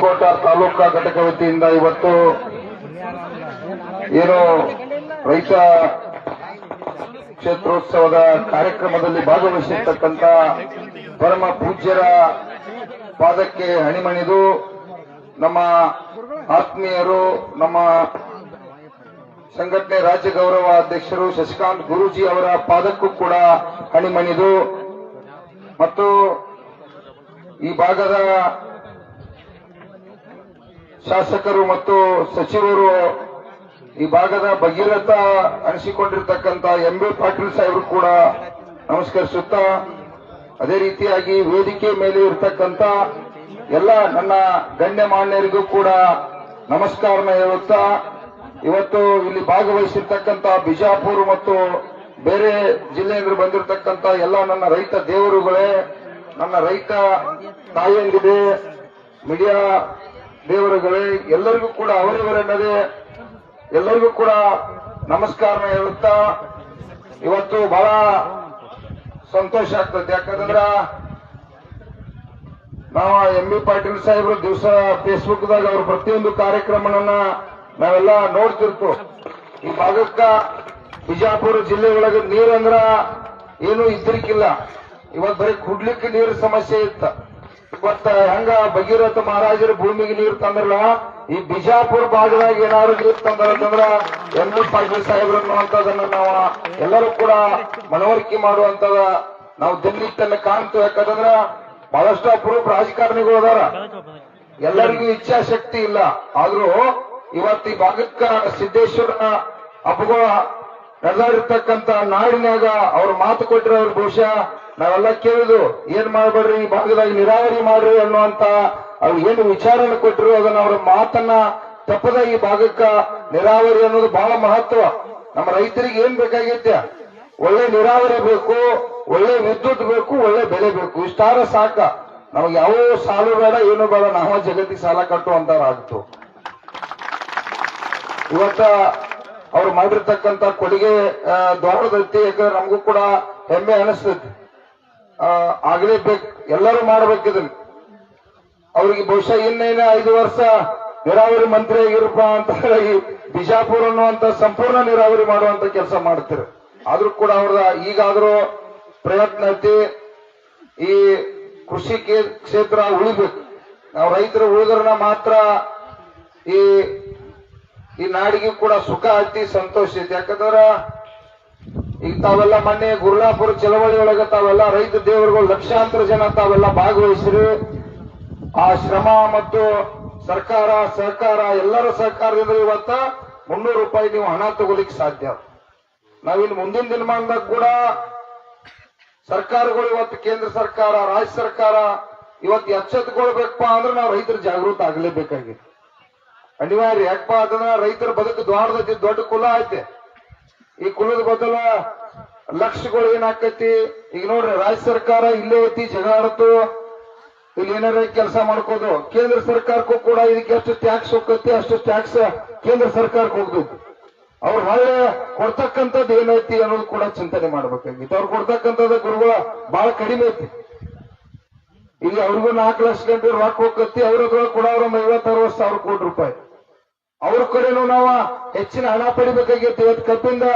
ಮುಗಳಕೋಟ ತಾಲೂಕಾ ಘಟಕ ವತಿಯಿಂದ ಇವತ್ತು ಏನು ರೈತ ಕ್ಷೇತ್ರೋತ್ಸವದ ಕಾರ್ಯಕ್ರಮದಲ್ಲಿ ಭಾಗವಹಿಸಿರ್ತಕ್ಕಂಥ ಪರಮ ಪೂಜ್ಯರ ಪಾದಕ್ಕೆ ಹಣಿಮಣಿದು ನಮ್ಮ ಆತ್ಮೀಯರು ನಮ್ಮ ಸಂಘಟನೆ ರಾಜ್ಯ ಗೌರವ ಅಧ್ಯಕ್ಷರು ಶಶಿಕಾಂತ್ ಗುರೂಜಿ ಅವರ ಪಾದಕ್ಕೂ ಕೂಡ ಹಣಿಮಣಿದು ಮತ್ತು ಈ ಭಾಗದ ಶಾಸಕರು ಮತ್ತು ಸಚಿವರು ಈ ಭಾಗದ ಭಗೀರಥ ಅನಿಸಿಕೊಂಡಿರ್ತಕ್ಕಂಥ ಎಂ.ಬಿ. ಪಾಟೀಲ್ ಸಾಹೇಬರು ಕೂಡ ನಮಸ್ಕರಿಸುತ್ತಾ ಅದೇ ರೀತಿಯಾಗಿ ವೇದಿಕೆ ಮೇಲೆ ಇರತಕ್ಕಂಥ ಎಲ್ಲ ನನ್ನ ಗಣ್ಯಮಾನ್ಯರಿಗೂ ಕೂಡ ನಮಸ್ಕಾರನ ಹೇಳುತ್ತಾ ಇವತ್ತು ಇಲ್ಲಿ ಭಾಗವಹಿಸಿರ್ತಕ್ಕಂಥ ಬಿಜಾಪುರ ಮತ್ತು ಬೇರೆ ಜಿಲ್ಲೆಯಿಂದ ಬಂದಿರತಕ್ಕಂಥ ಎಲ್ಲ ನನ್ನ ರೈತ ದೇವರುಗಳೇ, ನನ್ನ ರೈತ ತಾಯಿಯಂದಿದೆ, ಮೀಡಿಯಾ ದೇವರುಗಳೇ, ಎಲ್ಲರಿಗೂ ಕೂಡ ಅವರಿವರೆನ್ನದೇ ಎಲ್ಲರಿಗೂ ಕೂಡ ನಮಸ್ಕಾರನ ಹೇಳುತ್ತಾ ಇವತ್ತು ಬಹಳ ಸಂತೋಷ ಆಗ್ತದೆ. ಯಾಕಂದ್ರ ನಾವು ಎಂ.ಬಿ. ಪಾಟೀಲ್ ಸಾಹೇಬರು ದಿವಸ ಫೇಸ್ಬುಕ್ದಾಗ ಅವ್ರ ಪ್ರತಿಯೊಂದು ಕಾರ್ಯಕ್ರಮವನ್ನ ನಾವೆಲ್ಲ ನೋಡ್ತಿರ್ತೀವಿ. ಈ ಭಾಗಕ್ಕ ಬಿಜಾಪುರ ಜಿಲ್ಲೆ ಒಳಗೆ ನೀರಂದ್ರ ಏನು ಇದ್ರಿಕಿಲ್ಲ. ಇವತ್ತು ಬರೀ ಕುಡ್ಲಿಕ್ಕೆ ನೀರು ಸಮಸ್ಯೆ ಇತ್ತ. ಇವತ್ತ ಹೆಂಗ ಭಗೀರಥ ಮಹಾರಾಜರ ಭೂಮಿಗೆ ನೀರು ತಂದ್ರಲ್ಲ, ಈ ಬಿಜಾಪುರ ಭಾಗದಾಗ ಏನಾದ್ರು ನೀರು ತಂದ್ರಂದ್ರ ಎಂ.ಬಿ. ಪಾಟೀಲ್ ಸಾಹೇಬ್ರು ಅನ್ನುವಂಥದ್ದನ್ನ ನಾವು ಎಲ್ಲರೂ ಕೂಡ ಮನವರಿಕೆ ಮಾಡುವಂತದ ನಾವು ದಿಲ್ಲಿ ತನ್ನ ಕಾಣ್ತೀವಿ. ಯಾಕಂದ್ರ ಬಹಳಷ್ಟು ಅಪರೂಪ ರಾಜಕಾರಣಿಗಳು ಅದಾರ, ಎಲ್ಲರಿಗೂ ಇಚ್ಛಾಶಕ್ತಿ ಇಲ್ಲ. ಆದ್ರೂ ಇವತ್ತು ಈ ಭಾಗಕ್ಕ ಸಿದ್ದೇಶ್ವರ ಹಬ್ಬಗಳ ನಡೆದಾಡಿರ್ತಕ್ಕಂಥ ನಾಡಿನಾಗ ಅವ್ರ ಮಾತು ಕೊಟ್ಟರೆ ಅವ್ರ ಬಹುಶಃ ನಾವೆಲ್ಲ ಕೇಳಿದು ಏನ್ ಮಾಡ್ಬೇಡ್ರಿ ಈ ಭಾಗದಾಗ ನೀರಾವರಿ ಮಾಡ್ರಿ ಅನ್ನುವಂತ ಅವ್ರು ಏನು ವಿಚಾರನ ಕೊಟ್ಟರು ಅದನ್ನ ಅವ್ರ ಮಾತನ್ನ ತಪ್ಪದ ಈ ಭಾಗಕ್ಕ ನೀರಾವರಿ ಅನ್ನೋದು ಬಹಳ ಮಹತ್ವ. ನಮ್ಮ ರೈತರಿಗೆ ಏನ್ ಬೇಕಾಗೈತೆ? ಒಳ್ಳೆ ನೀರಾವರಿ ಬೇಕು, ಒಳ್ಳೆ ವಿದ್ಯುತ್ ಬೇಕು, ಒಳ್ಳೆ ಬೆಲೆ ಬೇಕು. ಇಷ್ಟಾರ ಸಾಕ. ನಮಗೆ ಯಾವ ಸಾಲು ಬೇಡ, ಏನು ಬೇಡ, ನಾವು ಜಗತ್ತಿಗೆ ಸಾಲ ಕಟ್ಟುವಂತಾರಾಗ್ತು. ಇವತ್ತ ಅವ್ರು ಮಾಡಿರ್ತಕ್ಕಂಥ ಕೊಡುಗೆ ದೊಡ್ಡದೈತಿ. ಯಾಕಂದ್ರೆ ನಮಗೂ ಕೂಡ ಹೆಮ್ಮೆ ಅನಿಸ್ತೈತಿ. ಆಗ್ಲೇಬೇಕು, ಎಲ್ಲರೂ ಮಾಡ್ಬೇಕಿದನ್. ಅವ್ರಿಗೆ ಬಹುಶಃ ಇನ್ನೇನು 5 ವರ್ಷ ನೀರಾವರಿ ಮಂತ್ರಿ ಆಗಿರಪ್ಪ ಅಂತ ಈ ಬಿಜಾಪುರ ಅನ್ನುವಂತ ಸಂಪೂರ್ಣ ನೀರಾವರಿ ಮಾಡುವಂತ ಕೆಲಸ ಮಾಡ್ತಾರೆ. ಆದ್ರೂ ಕೂಡ ಅವ್ರದ ಈಗಾದ್ರೂ ಪ್ರಯತ್ನ ಐತಿ. ಈ ಕೃಷಿ ಕ್ಷೇತ್ರ ಉಳಿಬೇಕು. ನಾವು ರೈತರು ಉಳಿದ್ರನ ಮಾತ್ರ ಈ ನಾಡಿಗೆ ಕೂಡ ಸುಖ ಐತಿ, ಸಂತೋಷ ಐತಿ. ಯಾಕಂದ್ರ ಈಗ ತಾವೆಲ್ಲ ಮೊನ್ನೆ ಗುರ್ಲಾಪುರ ಚಳವಳಿ ಒಳಗೆ ತಾವೆಲ್ಲ ರೈತ ದೇವರುಗಳು ಲಕ್ಷಾಂತರ ಜನ ತಾವೆಲ್ಲ ಭಾಗವಹಿಸಿರಿ. ಆ ಶ್ರಮ ಮತ್ತು ಸರ್ಕಾರ ಸಹಕಾರ ಎಲ್ಲರ ಸಹಕಾರದಿಂದ ಇವತ್ತ 300 ರೂಪಾಯಿ ನೀವು ಹಣ ತಗೋಲಿಕ್ಕೆ ಸಾಧ್ಯ. ನಾವಿನ್ನು ಮುಂದಿನ ದಿನಮಾನದಾಗ ಕೂಡ ಸರ್ಕಾರಗಳು ಇವತ್ತು ಕೇಂದ್ರ ಸರ್ಕಾರ ರಾಜ್ಯ ಸರ್ಕಾರ ಇವತ್ತು ಎಚ್ಚೆತ್ತುಕೊಳ್ಬೇಕಪ್ಪ ಅಂದ್ರೆ ನಾವು ರೈತರು ಜಾಗೃತ ಆಗಲೇಬೇಕಾಗಿದೆ, ಅನಿವಾರ್ಯ. ಯಾಕಪ್ಪ ಅಂತಂದ್ರೆ ರೈತರ ಬದುಕು ದೊಡ್ಡ ಕುಲ ಐತೆ. ಈ ಕುಲದ ಬದಲ ಲಕ್ಷಗಳು ಏನಾಕತಿ. ಈಗ ನೋಡ್ರಿ, ರಾಜ್ಯ ಸರ್ಕಾರ ಇಲ್ಲೇ ಐತಿ, ಜಗಾಡತ್ತು, ಇಲ್ಲಿ ಏನಾರ ಕೆಲಸ ಮಾಡ್ಕೋದು. ಕೇಂದ್ರ ಸರ್ಕಾರಕ್ಕೂ ಕೂಡ ಇದಕ್ಕೆ ಎಷ್ಟು ಟ್ಯಾಕ್ಸ್ ಹೋಗ್ತೈತಿ ಅಷ್ಟು ಟ್ಯಾಕ್ಸ್ ಕೇಂದ್ರ ಸರ್ಕಾರಕ್ಕೆ ಹೋಗ್ತೈತಿ. ಅವ್ರು ಹೊಳ್ಳೆ ಕೊಡ್ತಕ್ಕಂಥದ್ದು ಏನೈತಿ ಅನ್ನೋದು ಕೂಡ ಚಿಂತನೆ ಮಾಡ್ಬೇಕಾಗಿತ್ತು. ಅವ್ರು ಕೊಡ್ತಕ್ಕಂಥದ್ದು ಗುರುಗಳ ಬಹಳ ಕಡಿಮೆ ಐತಿ. ಇಲ್ಲಿ ಅವ್ರಿಗೂ 4 ಲಕ್ಷ ಗಂಟೆ ರೊಕ್ಕ ಹೋಗತ್ತಿ. ಅವ್ರದ್ರೊಳಗೆ ಕೂಡ ಅವ್ರ 50-60 ಸಾವಿರ ಕೋಟಿ ರೂಪಾಯಿ. ಅವ್ರ ಕಡೆನೂ ನಾವು ಹೆಚ್ಚಿನ ಹಣ ಪಡಿಬೇಕಾಗಿತ್ತು. ಇವತ್ತು ಕಬ್ಬಿಂದ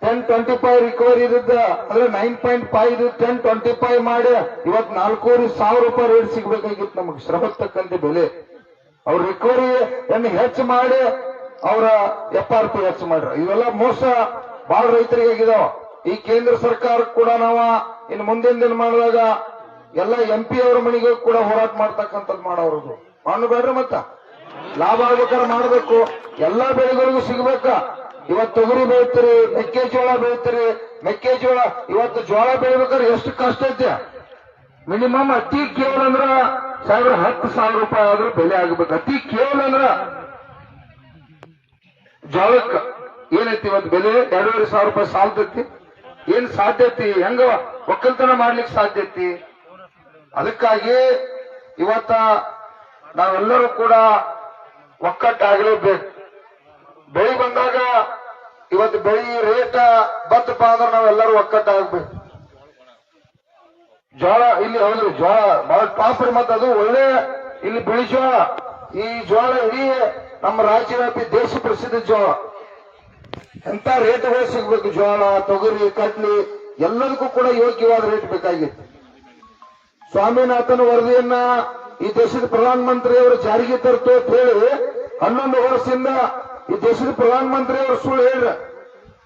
10-25 ರಿಕವರಿ ಇದ್ದ ಅಂದ್ರೆ 9.5 ಇದು 10-25 ಮಾಡಿ ಇವತ್ತು 4,500 ರೂಪಾಯಿ ರೇಟ್ ಸಿಗ್ಬೇಕಾಗಿತ್ತು ನಮಗೆ, ಶ್ರಮಕ್ಕೆ ತಕ್ಕಂತೆ ಬೆಲೆ. ಅವ್ರ ರಿಕವರಿ ಹೆಚ್ಚು ಮಾಡಿ ಅವರ FRP ಹೆಚ್ಚು ಮಾಡ್ರ. ಇವೆಲ್ಲ ಮೋಸ ಬಹಳ ರೈತರಿಗೆ ಆಗಿದಾವ. ಈ ಕೇಂದ್ರ ಸರ್ಕಾರ ಕೂಡ ನಾವು ಇನ್ನು ಮುಂದಿನ ದಿನ ಮಾಡಿದಾಗ ಎಲ್ಲ MP ಅವ್ರ ಮನೆಗೂ ಕೂಡ ಹೋರಾಟ ಮಾಡ್ತಕ್ಕಂಥದ್ದು ಮಾಡೋರದು ಮಾಡಬೇಡ್ರಿ. ಮತ್ತ ಲಾಭ ಆಗ್ಬೇಕಾದ್ರೆ ಮಾಡಬೇಕು, ಎಲ್ಲಾ ಬೆಳೆಗಳಿಗೂ ಸಿಗ್ಬೇಕ. ಇವತ್ತು ತೊಗರಿ ಬೆಳಿತೀರಿ, ಮೆಕ್ಕೆಜೋಳ ಬೆಳಿತೀರಿ. ಮೆಕ್ಕೆಜೋಳ ಇವತ್ತು ಜೋಳ ಬೆಳಿಬೇಕಾದ್ರೆ ಎಷ್ಟು ಕಷ್ಟ ಐತೆ. ಮಿನಿಮಮ್ ಅತಿ ಕೇವಲ ಅಂದ್ರ 10,000 ರೂಪಾಯಿ ಆದ್ರೂ ಬೆಲೆ ಆಗ್ಬೇಕು. ಅತಿ ಕೇವಲ ಅಂದ್ರ ಜೋಳಕ್ಕ ಏನೈತಿ ಇವತ್ತು ಬೆಲೆ 2,500 ರೂಪಾಯಿ ಸಾಲ್ತೈತಿ. ಏನ್ ಸಾಧ್ಯತಿ? ಹೆಂಗ ಒಕ್ಕಲ್ತನ ಮಾಡ್ಲಿಕ್ಕೆ ಸಾಧ್ಯತಿ? ಅದಕ್ಕಾಗಿ ಇವತ್ತ ನಾವೆಲ್ಲರೂ ಕೂಡ ಒಕ್ಕಟ್ಟಾಗಲೇಬೇಕು. ಬೆಳಿ ಬಂದಾಗ ಇವತ್ತು ಬೆಳಿ ರೇಟ್ ಬತ್ತಪ್ಪ ಅಂದ್ರೆ ನಾವೆಲ್ಲರೂ ಒಕ್ಕಟ್ಟಾಗಬೇಕು. ಜೋಳ ಇಲ್ಲಿ ಹೌದ್ರಿ, ಜೋಳ ಬಹಳ ಟಾಪ್ ರೀ. ಮತ್ತೆ ಅದು ಒಳ್ಳೆ ಇಲ್ಲಿ ಬಿಳಿ ಜೋಳ, ಈ ಜೋಳ ಇಡೀ ನಮ್ಮ ರಾಜ್ಯವ್ಯಾಪಿ ದೇಶ ಪ್ರಸಿದ್ಧ ಜೋಳ. ಎಂತ ರೇಟ್ಗಳು ಸಿಗ್ಬೇಕು, ಜೋಳ, ತೊಗರಿ, ಕಡ್ಲಿ ಎಲ್ಲದಕ್ಕೂ ಕೂಡ ಯೋಗ್ಯವಾದ ರೇಟ್ ಬೇಕಾಗಿತ್ತು. ಸ್ವಾಮಿನಾಥನ್ ವರದಿಯನ್ನ ಈ ದೇಶದ ಪ್ರಧಾನಮಂತ್ರಿಯವರು ಜಾರಿಗೆ ತರ್ತು ಅಂತ ಹೇಳಿ 11 ವರ್ಷದಿಂದ ಈ ದೇಶದ ಪ್ರಧಾನಮಂತ್ರಿಯವರು ಸುಳ್ಳು ಹೇಳ್ರ.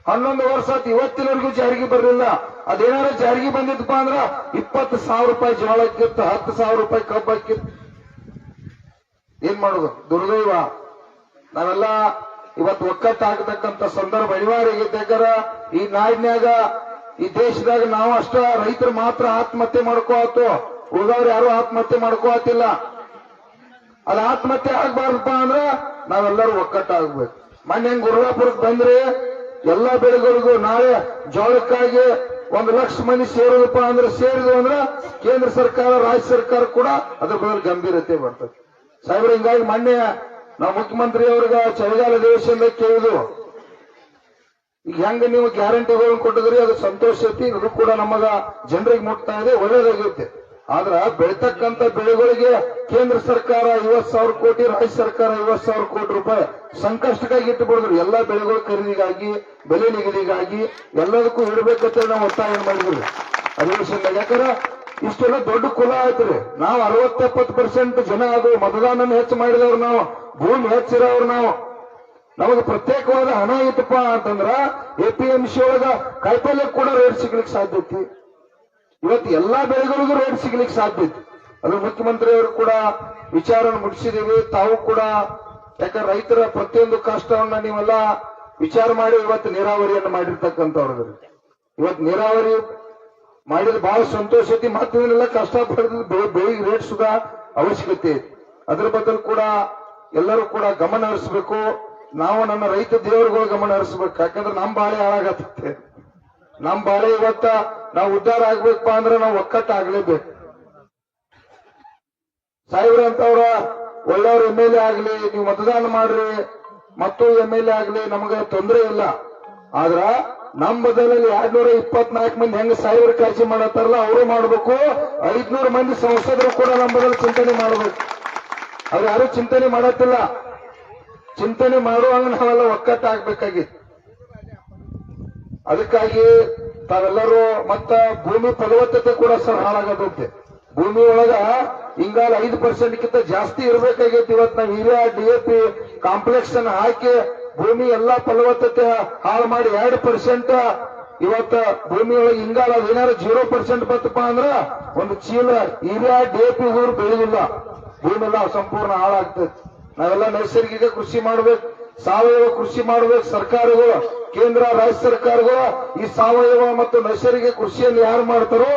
11 ವರ್ಷ ಆಯ್ತು, ಇವತ್ತಿನವರೆಗೂ ಜಾರಿಗೆ ಬರಲಿಲ್ಲ. ಅದೇನಾರ ಜಾರಿಗೆ ಬಂದಿತ್ತಪ್ಪ ಅಂದ್ರ 20,000 ರೂಪಾಯಿ ಜೋಳ ಹಾಕಿತ್ತು, 10,000 ರೂಪಾಯಿ ಕಬ್ಬು ಹಾಕಿತ್ತು. ಏನ್ ಮಾಡುದು, ದುರ್ದೈವ. ನಾವೆಲ್ಲ ಇವತ್ತು ಒಕ್ಕಟ್ಟಾಗತಕ್ಕಂತ ಸಂದರ್ಭ ಅನಿವಾರ್ಯ ಆಗಿದ್ದಾರ. ಈ ನಾಡಿನ್ಯಾಗ, ಈ ದೇಶದಾಗ ನಾವು ಅಷ್ಟ ರೈತರು ಮಾತ್ರ ಆತ್ಮಹತ್ಯೆ ಮಾಡ್ಕೋತು, ಉಳಿದವ್ರು ಯಾರು ಆತ್ಮಹತ್ಯೆ ಮಾಡ್ಕೋತಿಲ್ಲ. ಅದು ಆತ್ಮಹತ್ಯೆ ಆಗ್ಬಾರ್ದಪ್ಪ ಅಂದ್ರ ನಾವೆಲ್ಲರೂ ಒಕ್ಕಟ್ಟಾಗ್ಬೇಕು. ಮೊನ್ನೆ ಹೆಂಗ್ ಗುರುವಾಪುರಕ್ಕೆ ಬಂದ್ರೆ ಎಲ್ಲಾ ಬೆಳೆಗಳಿಗೂ ನಾಳೆ ಜೋಳಕ್ಕಾಗಿ 1 ಲಕ್ಷ ಮಂದಿ ಸೇರೋದಪ್ಪ ಅಂದ್ರೆ ಸೇರಿದ್ವು ಅಂದ್ರ ಕೇಂದ್ರ ಸರ್ಕಾರ, ರಾಜ್ಯ ಸರ್ಕಾರ ಕೂಡ ಅದ್ರ ಬಗ್ಗೆ ಗಂಭೀರತೆ ಬರ್ತದೆ. ಸಾಹೇಬ್ರ, ಹಿಂಗಾಗಿ ಮೊನ್ನೆ ನಾವು ಮುಖ್ಯಮಂತ್ರಿ ಅವ್ರಿಗೆ ಚಳಿಗಾಲ ಅಧಿವೇಶನದ ಕೇಳಿದ್ವು, ಈಗ ಹೆಂಗ ನೀವು ಗ್ಯಾರಂಟಿಗಳನ್ನು ಕೊಟ್ಟಿದ್ರಿ, ಅದು ಸಂತೋಷ ಐತಿ, ಅದು ಕೂಡ ನಮಗ ಜನರಿಗೆ ಮುಟ್ತಾ ಇದೆ, ಒಳ್ಳೇದಾಗಿರುತ್ತೆ. ಆದ್ರ ಬೆಳಿತಕ್ಕಂತ ಬೆಳೆಗಳಿಗೆ ಕೇಂದ್ರ ಸರ್ಕಾರ 50,000 ಕೋಟಿ, ರಾಜ್ಯ ಸರ್ಕಾರ 50,000 ಕೋಟಿ ರೂಪಾಯಿ ಸಂಕಷ್ಟಕ್ಕಾಗಿ ಇಟ್ಟುಬಿಡಿದ್ರು. ಎಲ್ಲಾ ಬೆಳೆಗಳ ಖರೀದಿಗಾಗಿ, ಬೆಲೆ ನಿಗದಿಗಾಗಿ ಎಲ್ಲದಕ್ಕೂ ಇಡಬೇಕಂತ ನಾವು ಒತ್ತಾಯ ಮಾಡಿದ್ರಿ ಅಧಿವೇಶನದಾಗ. ಯಾಕಂದ್ರೆ ಇಷ್ಟೆಲ್ಲ ದೊಡ್ಡ ಕುಲ ಆಯ್ತ್ರಿ. ನಾವು 60-70% ಜನ ಅದು ಮತದಾನ ಹೆಚ್ಚು ಮಾಡಿದವ್ರು, ನಾವು ಭೂಮಿ ಹೆಚ್ಚಿರೋರು, ನಮಗೆ ಪ್ರತ್ಯೇಕವಾದ ಹಣ ಇತ್ತಪ್ಪ ಅಂತಂದ್ರ APMC ಒಳಗ ಕಾಯಿಪಲ್ಯ ಕೂಡ ರೇಟ್ ಸಿಗ್ಲಿಕ್ಕೆ ಸಾಧ್ಯ ಐತಿ. ಇವತ್ತು ಎಲ್ಲಾ ಬೆಳೆಗಳಿಗೂ ರೇಟ್ ಸಿಗ್ಲಿಕ್ಕೆ ಸಾಧ್ಯ ಐತಿ. ಅದು ಮುಖ್ಯಮಂತ್ರಿಯವರು ಕೂಡ ವಿಚಾರ ಮುಗಿಸಿದೀವಿ. ತಾವು ಕೂಡ, ಯಾಕಂದ್ರೆ ರೈತರ ಪ್ರತಿಯೊಂದು ಕಷ್ಟವನ್ನ ನೀವೆಲ್ಲ ವಿಚಾರ ಮಾಡಿ ಇವತ್ತು ನೀರಾವರಿಯನ್ನು ಮಾಡಿರ್ತಕ್ಕಂಥವ್ರು. ಇವತ್ತು ನೀರಾವರಿ ಮಾಡಿದ್ರೆ ಬಹಳ ಸಂತೋಷ ಐತಿ. ಮತ್ತಿದನ್ನೆಲ್ಲ ಕಷ್ಟಪಡಿದ್ರೆ ಬೆಳೆಗೆ ರೇಟ್ ಸುಧಾ ಅವಶ್ಯಕತೆ ಐತಿ. ಅದ್ರ ಬದಲು ಕೂಡ ಎಲ್ಲರೂ ಕೂಡ ಗಮನ ಹರಿಸಬೇಕು. ನಾವು ನನ್ನ ರೈತ ದೇವರುಗಳು ಗಮನ ಹರಿಸಬೇಕು. ಯಾಕಂದ್ರೆ ನಮ್ಮ ಬಾಳೆ ಹಾಳಾಗತ್ತೆ. ನಮ್ಮ ಬಾಳೆ ಇವತ್ತ ನಾವು ಉದ್ಧಾರ ಆಗ್ಬೇಕಪ್ಪ ಅಂದ್ರೆ ನಾವು ಒಕ್ಕಟ್ಟಾಗ್ಲೇಬೇಕು. ಸಾಹೇಬ್ರ ಅಂತವ್ರ ಒಳ್ಳೆಯವ್ರ MLA ಆಗ್ಲಿ, ನೀವು ಮತದಾನ ಮಾಡ್ರಿ, ಮತ್ತು MLA ಆಗ್ಲಿ, ನಮಗ ತೊಂದರೆ ಇಲ್ಲ. ಆದ್ರ ನಮ್ಮ ಬದಲಲ್ಲಿ 224 ಮಂದಿ ಹೆಂಗ ಸಾಹೇಬ್ರ ಕಾಳಜಿ ಮಾಡತ್ತಾರಲ್ಲ ಅವರು ಮಾಡ್ಬೇಕು. 500 ಮಂದಿ ಸಂಸದರು ಕೂಡ ನಮ್ಮ ಬದಲು ಚಿಂತನೆ ಮಾಡ್ಬೇಕು. ಅವ್ರು ಯಾರು ಚಿಂತನೆ ಮಾಡತ್ತಿಲ್ಲ. ಚಿಂತನೆ ಮಾಡುವಾಗ ನಾವೆಲ್ಲ ಒಕ್ಕಟ್ಟಾಗಬೇಕಾಗಿತ್ತು. ಅದಕ್ಕಾಗಿ ತಾವೆಲ್ಲರೂ ಮತ್ತ ಭೂಮಿ ಫಲವತ್ತತೆ ಕೂಡ ಸರ್ ಹಾಳಾಗದಂತೆ. ಭೂಮಿ ಒಳಗ ಹಿಂಗಾಲ 5% ಜಾಸ್ತಿ ಇರಬೇಕಾಗೈತಿ. ಇವತ್ತು ನಾವು ಯೂರಿಯಾ, DAP ಕಾಂಪ್ಲೆಕ್ಸ್ ಅನ್ನ ಹಾಕಿ ಭೂಮಿ ಎಲ್ಲಾ ಫಲವತ್ತತೆ ಹಾಳು ಮಾಡಿ 2% ಇವತ್ತ ಭೂಮಿ ಒಳಗೆ ಹಿಂಗಾಲ ಅದೇನಾರು 0% ಬತ್ತಪ್ಪ ಅಂದ್ರ ಒಂದು ಚೀಲ ಯೂರಿಯಾ, DAP ಊರು ಬೆಳೆದಿಲ್ಲ, ಭೂಮಿ ಎಲ್ಲ ಸಂಪೂರ್ಣ ಹಾಳಾಗ್ತದೆ. ನಾವೆಲ್ಲ ನೈಸರ್ಗಿಕ ಕೃಷಿ ಮಾಡ್ಬೇಕು, ಸಾವಯವ ಕೃಷಿ ಮಾಡ್ಬೇಕು. ಸರ್ಕಾರಗಳು, ಕೇಂದ್ರ, ರಾಜ್ಯ ಸರ್ಕಾರಗಳು ಈ ಸಾವಯವ ಮತ್ತು ನೈಸರ್ಗಿಕ ಕೃಷಿಯನ್ನು ಯಾರು ಮಾಡ್ತಾರೋ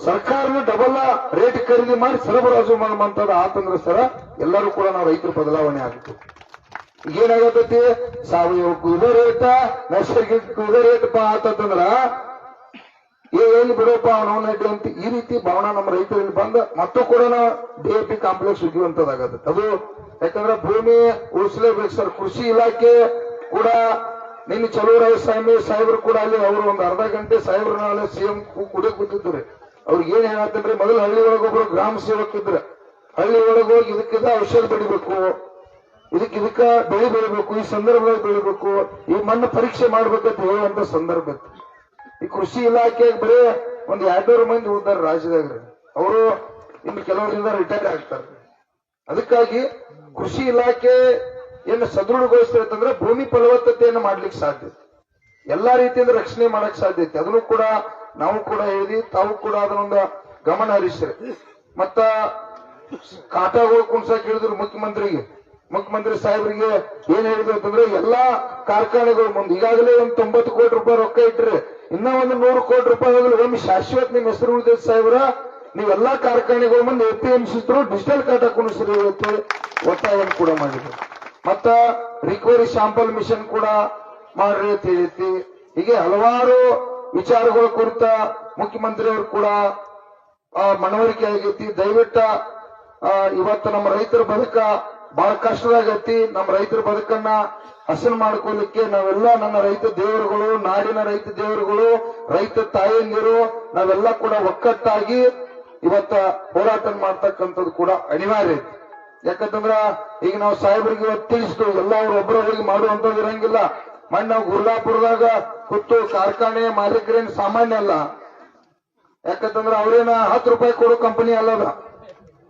ಸರ್ಕಾರನು ಡಬಲ್ ರೇಟ್ ಖರೀದಿ ಮಾಡಿ ಸರಬರಾಜು ಮಾಡುವಂತದ್ದು ಆತಂದ್ರೆ ಸರ ಎಲ್ಲರೂ ಕೂಡ ನಾವು ರೈತರ ಬದಲಾವಣೆ ಆಗುತ್ತೆ. ಏನಾಗತೈತಿ, ಸಾವಯವಕ್ಕೂ ಇದೇ ರೇಟ, ನೈಸರ್ಗಿಕಕ್ಕೂ ಇದೇ ರೇಟಪ್ಪ ಆತಂದ್ರ ಎಲ್ಲಿ ಬಿಡೋಪ್ಪ ಅವನವನ್ನ ಅಂತ ಈ ರೀತಿ ಭಾವನಾ ನಮ್ಮ ರೈತರಲ್ಲಿ ಬಂದ ಮತ್ತು ಕೂಡ ನಾವು DAP ಕಾಂಪ್ಲೆಕ್ಸ್ ಉಗಿಯುವಂತದಾಗತ್ತೆ. ಅದು ಯಾಕಂದ್ರೆ ಭೂಮಿ ಉಳಿಸಲೇಬೇಕು ಸರ್. ಕೃಷಿ ಇಲಾಖೆ ಕೂಡ ನಿನ್ನೆ ಚಲುವರಾಯ ಸಾಹೇಬರು ಕೂಡ ಅಲ್ಲಿ ಅವರು ಒಂದು ಅರ್ಧ ಗಂಟೆ ಸಾಹೇಬ್ರನ್ನ CM ಕೂಡ ಕೂತಿದ್ರು. ಅವ್ರಿಗೆ ಏನ್ ಹೇಳತ್ತಂದ್ರೆ, ಮೊದಲು ಹಳ್ಳಿ ಒಳಗೊಬ್ರು ಗ್ರಾಮ ಸೇವಕ ಇದ್ರೆ ಹಳ್ಳಿ ಒಳಗೆ ಹೋಗಿ ಇದಕ್ಕಿದ ಔಷಧ ಬೆಳಿಬೇಕು, ಇದಕ್ಕ ಬೆಳೆ ಬೆಳಿಬೇಕು, ಈ ಸಂದರ್ಭದಲ್ಲಿ ಬೆಳಿಬೇಕು, ಈ ಮಣ್ಣು ಪರೀಕ್ಷೆ ಮಾಡ್ಬೇಕಂತ ಹೇಳುವಂತ ಸಂದರ್ಭ ಇತ್ತು. ಈ ಕೃಷಿ ಇಲಾಖೆಗೆ ಬರೀ ಒಂದು 200 ಮಂದಿ ಉಳಿದಾರೆ ರಾಜ್ಯದಾಗ. ಅವರು ಇನ್ನು ಕೆಲವರಿಂದ ರಿಟೈರ್ ಆಗ್ತಾರೆ. ಅದಕ್ಕಾಗಿ ಕೃಷಿ ಇಲಾಖೆ ಏನು ಸದೃಢಗೊಳಿಸ್ತಿರ್ತಂದ್ರೆ ಭೂಮಿ ಫಲವತ್ತತೆಯನ್ನು ಮಾಡ್ಲಿಕ್ಕೆ ಸಾಧ್ಯ, ಎಲ್ಲಾ ರೀತಿಯಿಂದ ರಕ್ಷಣೆ ಮಾಡಕ್ ಸಾಧ್ಯ ಐತಿ. ಅದನ್ನು ಕೂಡ ನಾವು ಕೂಡ ಹೇಳಿ, ತಾವು ಕೂಡ ಅದನ್ನೊಂದು ಗಮನ ಹರಿಸ್ರಿ. ಮತ್ತ ಕಾಟಾಗಳು ಕುಣ್ಸಕ್ ಹೇಳಿದ್ರು ಮುಖ್ಯಮಂತ್ರಿ ಸಾಹೇಬರಿಗೆ ಏನ್ ಹೇಳಿದ್ರು ಅಂತಂದ್ರೆ, ಎಲ್ಲಾ ಕಾರ್ಖಾನೆಗಳು ಮುಂದೆ ಈಗಾಗಲೇ ಒಂದು 90 ಕೋಟಿ ರೂಪಾಯಿ ರೊಕ್ಕ ಇಟ್ರಿ, ಇನ್ನೂ ಒಂದು 100 ಕೋಟಿ ರೂಪಾಯಿ ಹೋಗಲಿ, ಒಮ್ಮೆ ಶಾಶ್ವತ ನಿಮ್ ಹೆಸರು ಉಳಿದ ಸಾಹೇಬ್ರ ನೀವೆಲ್ಲಾ ಕಾರ್ಖಾನೆಗಳ ಮುಂದೆ APMC ಡಿಜಿಟಲ್ ಕಾಟ ಕುಣಿಸ್ರಿ ಇವತ್ತು ಒತ್ತಾಯವನ್ನು ಕೂಡ ಮಾಡಿದ್ರು. ಮತ್ತ ರಿಕವರಿ ಶಾಂಪಲ್ ಮಿಷನ್ ಕೂಡ ಮಾಡ್ರಿ ಅಂತ ಹೇಳಿತಿ. ಹೀಗೆ ಹಲವಾರು ವಿಚಾರಗಳ ಕುರಿತ ಮುಖ್ಯಮಂತ್ರಿಯವರು ಕೂಡ ಮನವರಿಕೆ ಆಗೈತಿ. ದಯವಿಟ್ಟ ಇವತ್ತು ನಮ್ಮ ರೈತರ ಬದುಕ ಬಹಳ ಕಷ್ಟದಾಗೈತಿ. ನಮ್ಮ ರೈತರ ಬದುಕನ್ನ ಹಸನು ಮಾಡ್ಕೊಳ್ಳಿಕ್ಕೆ ನಾವೆಲ್ಲ ನನ್ನ ರೈತ ದೇವರುಗಳು, ನಾಡಿನ ರೈತ ದೇವರುಗಳು, ರೈತ ತಾಯಂದಿರು ನಾವೆಲ್ಲ ಕೂಡ ಒಕ್ಕಟ್ಟಾಗಿ ಇವತ್ತ ಹೋರಾಟ ಮಾಡ್ತಕ್ಕಂಥದ್ದು ಕೂಡ ಅನಿವಾರ್ಯ ಐತಿ. ಯಾಕಂತಂದ್ರ ಈಗ ನಾವು ಸಾಹೇಬರಿಗೆ ಇವತ್ತು ತಿಳಿಸಿದ್ವು ಎಲ್ಲ ಅವ್ರು ಒಬ್ಬರ ಹೋಗಿ ಮಾಡುವಂತದ್ದು ಇರಂಗಿಲ್ಲ. ಮೊನ್ನೆ ನಾವು ಗುರ್ಲಾಪುರದಾಗ ಕೂತು ಕಾರ್ಖಾನೆ ಮಾಲೀಕರೇನು ಸಾಮಾನ್ಯ ಅಲ್ಲ. ಯಾಕಂತಂದ್ರ ಅವ್ರೇನ 10 ರೂಪಾಯಿ ಕೊಡೋ ಕಂಪನಿ ಅಲ್ಲದ.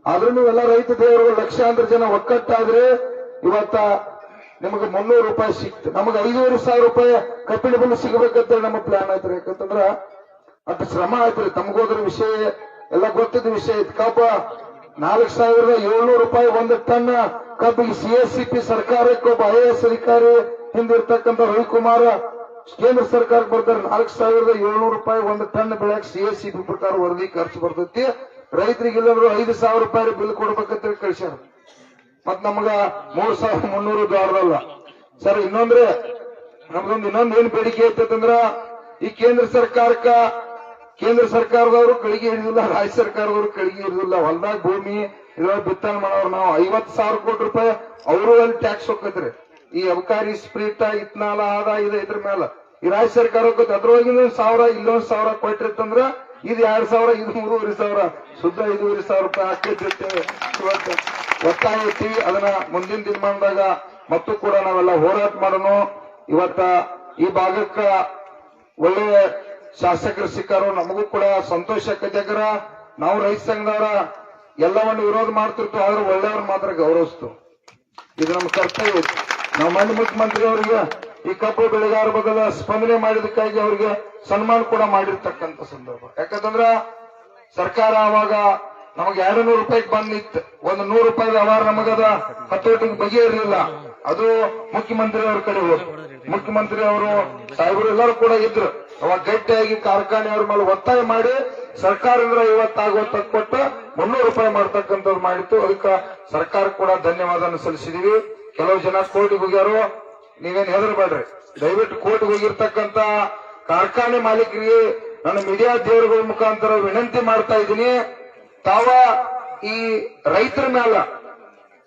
ಆದ್ರೂ ನೀವೆಲ್ಲ ರೈತ ದೇವರು ಲಕ್ಷಾಂತರ ಜನ ಒಕ್ಕಟ್ಟಾದ್ರೆ ಇವತ್ತ ನಿಮಗೆ 300 ರೂಪಾಯಿ ಸಿಕ್ತು. ನಮಗೆ 5,500 ರೂಪಾಯಿ ಕಬ್ಬಿಣ ಬಿಲ್ ಸಿಗಬೇಕಂತ ನಮ್ಮ ಪ್ಲಾನ್ ಆಯ್ತ್ರಿ. ಯಾಕಂತಂದ್ರ ಅಷ್ಟು ಶ್ರಮ ಆಯ್ತ್ರಿ. ತಮಗೋದ್ರ ವಿಷಯ ಎಲ್ಲ ಗೊತ್ತಿದ್ದ ವಿಷಯ ಐತಿ. ಕಬ್ಬ 4,700 ರೂಪಾಯಿ ಒಂದು ಟನ್ ಕಬ್ಬಿಗೆ CSCP ಸರ್ಕಾರಕ್ಕೆ ಒಬ್ಬ IAS ಅಧಿಕಾರಿ ಹಿಂದಿರ್ತಕ್ಕಂಥ ರವಿಕುಮಾರ್ ಕೇಂದ್ರ ಸರ್ಕಾರಕ್ಕೆ ಬರ್ತಾರೆ. 4,700 ರೂಪಾಯಿ ಒಂದು ಟನ್ ಬೆಳೆಯಕ್ಕೆ CSCP ಪ್ರಕಾರ ವರದಿ ಖರ್ಚು ಬರ್ತೈತಿ. ರೈತರಿಗೆ ಇಲ್ಲಂದ್ರು 5,000 ರೂಪಾಯಿ ಬಿಲ್ ಕೊಡ್ಬೇಕಂತ ಕಳಿಸ್ಯಾರ. ಮತ್ ನಮಗ 3,300 ದ್ವಾರದಲ್ಲ ಸರ್. ಇನ್ನೊಂದ್ರೆ ನಮ್ದೊಂದು ಏನ್ ಬೇಡಿಕೆ ಐತಂದ್ರ ಈ ಕೇಂದ್ರ ಸರ್ಕಾರದವರು ಕಳಿಗೆ ಹಿಡಿದಿಲ್ಲ, ರಾಜ್ಯ ಸರ್ಕಾರದವರು ಕಳಿಗೆ ಹಿಡಿದಿಲ್ಲ. ಹೊಲದಾಗ ಭೂಮಿ ಇದ್ರೊಳಗೆ ಬಿತ್ತನೆ ಮಾಡೋರು ನಾವು 50,000 ಕೋಟಿ ರೂಪಾಯಿ ಅವರು ಅಲ್ಲಿ ಟ್ಯಾಕ್ಸ್ ಹೋಗತ್ರಿ. ಈ ಅಬಕಾರಿ ಸ್ಪ್ರೀಟ್ ಇತ್ನಾಲ ಆದ ಇದ್ರ ಮೇಲೆ ಈ ರಾಜ್ಯ ಸರ್ಕಾರ ಹೋಗುತ್ತೆ. ಅದ್ರೊಳಗಿನ 1,000 ಇಲ್ಲೊಂದ್ 1,000 ಕೊಟ್ಟಿರ್ತಂದ್ರ ಇದು 2,000 ಇದು 3,500 ಶುದ್ಧ 5,500 ರೂಪಾಯಿ ಹಾಕಿರ್ತೇವೆ. ಇವತ್ತು ಒತ್ತಾಯ ಐತಿ. ಅದನ್ನ ಮುಂದಿನ ದಿನಮಾನದಾಗ ಮತ್ತು ಕೂಡ ನಾವೆಲ್ಲ ಹೋರಾಟ ಮಾಡೋಣ. ಇವತ್ತ ಈ ಭಾಗಕ್ಕ ಒಳ್ಳೆ ಶಾಸಕರು ಸಿಕ್ಕಾರು, ನಮಗೂ ಕೂಡ ಸಂತೋಷ ಆಕೈತೆ. ನಾವು ರೈತ ಸಂಘದವರ ಎಲ್ಲವನ್ನು ವಿರೋಧ ಮಾಡ್ತಿರ್ತು, ಆದ್ರೆ ಒಳ್ಳೆಯವ್ರ ಮಾತ್ರ ಗೌರವಿಸ್ತು. ಇದು ನಮ್ಮ ಕರ್ತವ್ಯ. ನಾವು ಮಾನ್ಯ ಮುಖ್ಯಮಂತ್ರಿ ಅವರಿಗೆ ಈ ಕಬ್ಬು ಬೆಳೆಗಾರ ಬದಲ ಸ್ಪಂದನೆ ಮಾಡಿದಕ್ಕಾಗಿ ಅವರಿಗೆ ಸನ್ಮಾನ ಕೂಡ ಮಾಡಿರ್ತಕ್ಕಂಥ ಸಂದರ್ಭ. ಯಾಕಂತಂದ್ರ ಸರ್ಕಾರ ಅವಾಗ ನಮಗೆ 200 ರೂಪಾಯಿಗೆ ಬಂದಿತ್ತು. ಒಂದು 100 ರೂಪಾಯಿ ವ್ಯವಹಾರ ನಮಗದ ಹತೋಟಿಗೆ ಬಗೆಯಿರಲಿಲ್ಲ. ಅದು ಮುಖ್ಯಮಂತ್ರಿ ಅವ್ರ ಕಡೆ ಹೋದ್ರು. ಮುಖ್ಯಮಂತ್ರಿ ಅವರು ಸಾಹೇಬರು ಎಲ್ಲರೂ ಕೂಡ ಇದ್ರು. ಅವಾಗ ಗಟ್ಟಿಯಾಗಿ ಕಾರ್ಖಾನೆ ಅವ್ರ ಮೇಲೆ ಒತ್ತಾಯ ಮಾಡಿ ಸರ್ಕಾರದಿಂದ 50 ಕೊಟ್ಟು 300 ರೂಪಾಯಿ ಮಾಡ್ತಕ್ಕಂಥದ್ದು ಮಾಡಿತ್ತು. ಅದಕ್ಕೆ ಸರ್ಕಾರ ಕೂಡ ಧನ್ಯವಾದ ಸಲ್ಲಿಸಿದೀವಿ. ಕೆಲವು ಜನ ಕೋರ್ಟಿಗೆ ಹೋಗ್ಯಾರು, ನೀವೇನ್ ಹೆದರ್ಬೇಡ್ರಿ. ದಯವಿಟ್ಟು ಕೋರ್ಟ್ಗೆ ಹೋಗಿರ್ತಕ್ಕಂಥ ಕಾರ್ಖಾನೆ ಮಾಲೀಕರಿಗೆ ನನ್ನ ಮೀಡಿಯಾ ದೇವರುಗಳ ಮುಖಾಂತರ ವಿನಂತಿ ಮಾಡ್ತಾ ಇದ್ದೀನಿ, ತಾವ ಈ ರೈತರ ಮೇಲ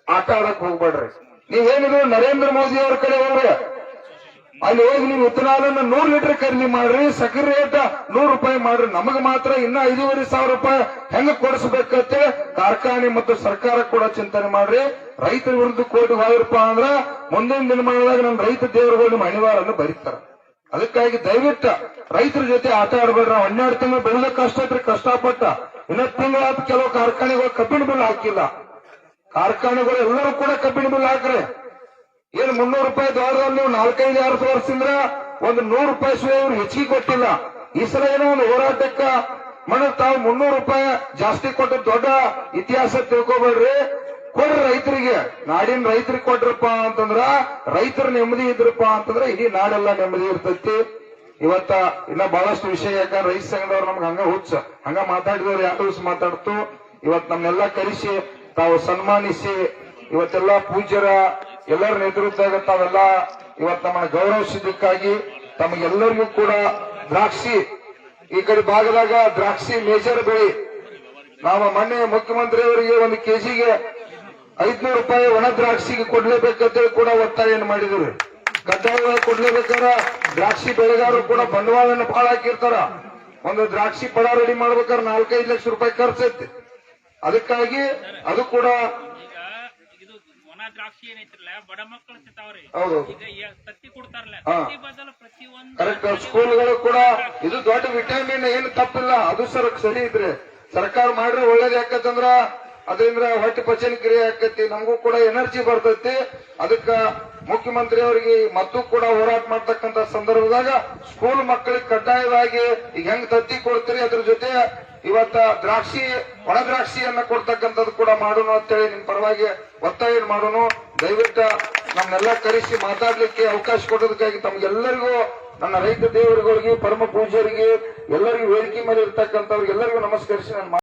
ಆಟ ಆಡಕ್ ಹೋಗ್ಬೇಡ್ರಿ. ನೀವೇನಿದ್ರು ನರೇಂದ್ರ ಮೋದಿ ಅವ್ರ ಕಡೆ ಹೋಗ್ರಿ, ಅಲ್ಲಿ ಹೋಗಿ ನೀವು ಉತ್ತನಾಲನ್ನ 100 ಲೀಟರ್ ಖರೀದಿ ಮಾಡ್ರಿ, ಸಕ್ಕರೆ ರೇಟ್ 100 ರೂಪಾಯಿ ಮಾಡ್ರಿ. ನಮಗ್ ಮಾತ್ರ ಇನ್ನ 5,500 ರೂಪಾಯಿ ಹೆಂಗ ಕೊಡಿಸ್ಬೇಕಂತ ಕಾರ್ಖಾನೆ ಮತ್ತು ಸರ್ಕಾರ ಕೂಡ ಚಿಂತನೆ ಮಾಡ್ರಿ. ರೈತರ ವಿರುದ್ಧ ಕೋಟಿ ಹೋಗಿರಪ್ಪ ಅಂದ್ರ ಮುಂದಿನ ದಿನಮಾನದಾಗ ನಮ್ಮ ರೈತ ದೇವರುಗಳು ನಿಮ್ಮ ಅನಿವಾರ್ಯವನ್ನು ಬರೀತಾರ. ಅದಕ್ಕಾಗಿ ದಯವಿಟ್ಟು ರೈತರ ಜೊತೆ ಆಟ ಆಡಬೇಡ್ರಿ. ನಾವು 12 ತಿಂಗಳು ಬೆಳೆದಕ್ಕೆ ಕಷ್ಟಪಟ್ಟ ಇನ್ನ ತಿಂಗಳಾದ ಕೆಲವು ಕಾರ್ಖಾನೆಗಳು ಕಬ್ಬಿಣ ಬಿಲ್ ಹಾಕಿಲ್ಲ. ಕಾರ್ಖಾನೆಗಳು ಎಲ್ಲರೂ ಕೂಡ ಕಬ್ಬಿಣ ಬಿಲ್ ಹಾಕ್ರಿ. ಏನು 300 ರೂಪಾಯಿ ದ್ವಾರದಲ್ಲಿ ನೀವು 4-5 ವರ್ಷದಿಂದ ಒಂದು 100 ರೂಪಾಯಿ ಇವ್ರು ಹೆಚ್ಚಿಗೆ ಕೊಟ್ಟಿಲ್ಲ. ಈ ಸಲ ಏನೋ ಒಂದು ಹೋರಾಟಕ್ಕ ತಾವು 300 ರೂಪಾಯಿ ಜಾಸ್ತಿ ಕೊಟ್ಟ ದೊಡ್ಡ ಇತಿಹಾಸ ತಿಳ್ಕೊಬೇಡ್ರಿ. ಕೊಡ್ರಿ ರೈತರಿಗೆ, ನಾಡಿನ ರೈತರಿಗೆ ಕೊಟ್ರಪ್ಪ ಅಂತಂದ್ರ ರೈತರು ನೆಮ್ಮದಿ ಇದ್ರಪ್ಪ ಅಂತಂದ್ರ ಇಡೀ ನಾಡೆಲ್ಲ ನೆಮ್ಮದಿ ಇರ್ತೈತಿ. ಇವತ್ತ ಇನ್ನ ಬಹಳಷ್ಟು ವಿಷಯ, ಯಾಕಂದ್ರೆ ರೈತ ಸಂಘದವ್ರು ನಮ್ಗೆ ಹಂಗ ಮಾತಾಡಿದವ್ರು 2 ದಿವಸ ಮಾತಾಡ್ತು. ಇವತ್ ನಮ್ನೆಲ್ಲ ಕರೆಸಿ ತಾವು ಸನ್ಮಾನಿಸಿ ಇವತ್ತೆಲ್ಲ ಪೂಜ್ಯರ ಎಲ್ಲರ ನೇತೃತ್ವದಾಗ ತಾವೆಲ್ಲ ಇವತ್ತು ನಮ್ಮನ್ನ ಗೌರವಿಸಿದ್ದಕ್ಕಾಗಿ ತಮಗೆಲ್ಲರಿಗೂ ಕೂಡ ದ್ರಾಕ್ಷಿ ಈ ಕಡೆ ಭಾಗದಾಗ ದ್ರಾಕ್ಷಿ ಮೇಜರ್ ಬೆಳೆ ನಾವು ಮೊನ್ನೆ ಮುಖ್ಯಮಂತ್ರಿ ಅವರಿಗೆ 1 ಕೆಜಿಗೆ 500 ರೂಪಾಯಿ ಒಣ ದ್ರಾಕ್ಷಿಗೆ ಕೊಡ್ಲೇಬೇಕಂತೇಳಿ ಕೂಡ ಒತ್ತಾಯ ಮಾಡಿದ್ರು. ಕಡ್ಡಾಯವಾಗಿ ಕೊಡ್ಲೇಬೇಕಾದ್ರೆ ದ್ರಾಕ್ಷಿ ಬೆಳೆಗಾರರು ಕೂಡ ಬಂಡವಾಳವನ್ನು ಬಹಳ ಹಾಕಿರ್ತಾರ. ಒಂದು ದ್ರಾಕ್ಷಿ ಪಡ ರೆಡಿ ಮಾಡ್ಬೇಕಾದ್ರೆ 4-5 ಲಕ್ಷ ರೂಪಾಯಿ ಖರ್ಚೈತಿ. ಅದಕ್ಕಾಗಿ ಅದು ಕೂಡ ದ್ರಾಕ್ಷಿ ಏನೈತ್ರಲ್ಲ ಬಡ ಮಕ್ಕಳು ಸಿಗ್ತಾವ್ರಿ. ಹೌದು ತತ್ತಿ ಕೊಡ್ತಾರಲ್ಲ, ಪ್ರತಿಯೊಂದು ಕರೆಕ್ಟ್. ಸ್ಕೂಲ್ಗಳು ಕೂಡ ಇದು ದೊಡ್ಡ ವಿಟಮಿನ್ ಏನು ತಪ್ಪಿಲ್ಲ, ಅದು ಸರಿ ಇದ್ರೆ ಸರ್ಕಾರ ಮಾಡ್ರೆ ಒಳ್ಳೇದು. ಯಾಕಂತಂದ್ರ ಅದರಿಂದ ಹೊಟ್ಟೆ ಪಚನ ಕ್ರಿಯೆ ಆಕತಿ, ನಮಗೂ ಕೂಡ ಎನರ್ಜಿ ಬರ್ತೈತಿ. ಅದಕ್ಕ ಮುಖ್ಯಮಂತ್ರಿ ಅವರಿಗೆ ಮತ್ತು ಕೂಡ ಹೋರಾಟ ಮಾಡ್ತಕ್ಕಂಥ ಸಂದರ್ಭದಾಗ ಸ್ಕೂಲ್ ಮಕ್ಕಳಿಗೆ ಕಡ್ಡಾಯವಾಗಿ ಈಗ ಹೆಂಗ್ ತತ್ತಿ ಕೊಡ್ತೀರಿ ಅದ್ರ ಜೊತೆ ಇವತ್ತ ದ್ರಾಕ್ಷಿ ಒಣ ದ್ರಾಕ್ಷಿಯನ್ನ ಕೊಡ್ತಕ್ಕಂಥದ್ದು ಕೂಡ ಮಾಡೋಣ ಅಂತೇಳಿ ನಿಮ್ ಪರವಾಗಿ ಒತ್ತಾಯ ಮಾಡೋಣ. ದಯವಿಟ್ಟು ನಮ್ನೆಲ್ಲ ಕರೆಸಿ ಮಾತಾಡ್ಲಿಕ್ಕೆ ಅವಕಾಶ ಕೊಡೋದಕ್ಕಾಗಿ ತಮ್ಗೆಲ್ಲರಿಗೂ ನನ್ನ ರೈತ ದೇವರುಗಳಿಗೆ ಪರಮ ಪೂಜ್ಯರಿಗೆ ಎಲ್ಲರಿಗೂ ವೇದಿಕೆ ಮೇಲೆ ಇರ್ತಕ್ಕಂಥವ್ರಿಗೆ ಎಲ್ಲರಿಗೂ ನಮಸ್ಕರಿಸಿ ನಾನು